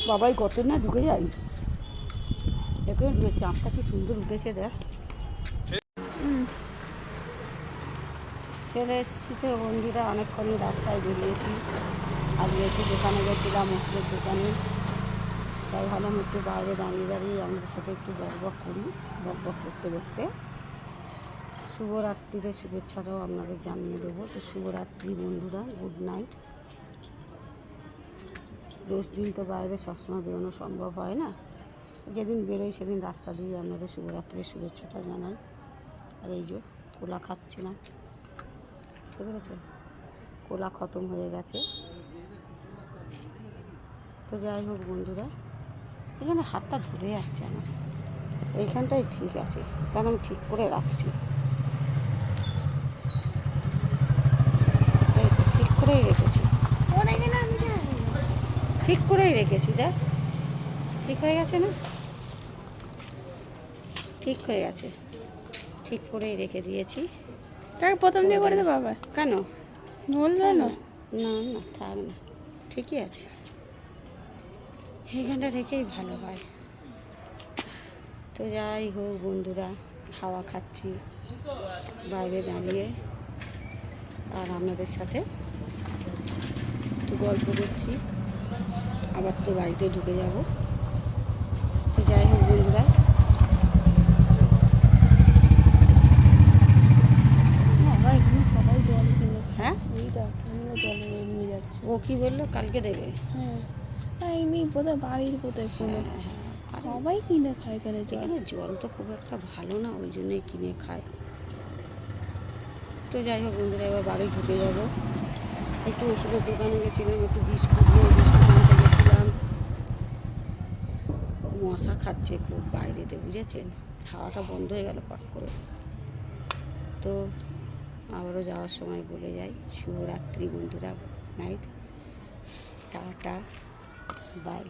বাবাই কত না ঢুকে যাই এখন চাঁদটা কি সুন্দর উঠেছে দেখ। চলে এসেছি তো বন্ধুরা, অনেকক্ষণই রাস্তায় বেরিয়েছি। আজকে একটু দোকানে গেছিলাম, ওষুধের দোকানে। তাই ভাবলাম একটু বাইরে দাঁড়িয়ে দাঁড়িয়ে আমাদের সাথে একটু বকবক করি। বকবক করতে করতে শুভরাত্রির শুভেচ্ছাটাও আপনাদের জানিয়ে দেবো। তো শুভরাত্রি বন্ধুরা, গুড নাইট। রোজ দিন তো বাইরে সবসময় বেরোনো সম্ভব হয় না, যেদিন বেরোই সেদিন রাস্তা দিয়ে আপনাদের শুভরাত্রির শুভেচ্ছাটা জানাই। আর এই যে কোলা খাচ্ছিলাম, বুঝতে পেরেছেন, কোলা খতম হয়ে গেছে। তো যাই হোক বন্ধুরা, এখানে হাতটা ধরে যাচ্ছে আমার, এইখানটাই ঠিক আছে, কারণ আমি ঠিক করে রাখছি। এই তো ঠিক করেই রেখেছি, ঠিক করেই রেখেছি। দেখ ঠিক হয়ে গেছে না, ঠিক হয়ে গেছে, ঠিক করেই রেখে দিয়েছি। তাকে প্রথম দিয়ে করে দেবো বাবা, কেন বললো না? না না থাক না, ঠিকই আছে, এইখানটা রেখেই ভালো হয়। তো যাই হোক বন্ধুরা, হাওয়া খাচ্ছি বাইরে দাঁড়িয়ে, আর আপনাদের সাথে একটু গল্প করছি। আবার তো বাড়িতে ঢুকে যাব। তো যাই হোক বন্ধুরা, বাবা এখানে সবাই জল কিনে, হ্যাঁ এইটা আমিও জলে নিয়ে যাচ্ছি। ও কি বললো কালকে দেবে? হ্যাঁ, এমনি বোধহয় বাড়ির কোথায় কোনো সবাই কিনে খায় এখানে জল। এখানে জল তো খুব একটা ভালো না, ওই জন্যই কিনে খায়। তো যাই হোক বন্ধুরা, এবার বাড়ি ঢুকে যাব। একটু ওষুধের দোকানে গেছিলাম, একটু বিস্কুট নিয়ে বিস্কুট আনতে গেছিলাম। মশা খাচ্ছে খুব বাইরেতে, বুঝেছেন, হাওয়াটা বন্ধ হয়ে গেল পট করে। তো আবারও যাওয়ার সময় বলে যাই, শুভরাত্রি বন্ধুরা, গুড নাইট, টাটা, বাই।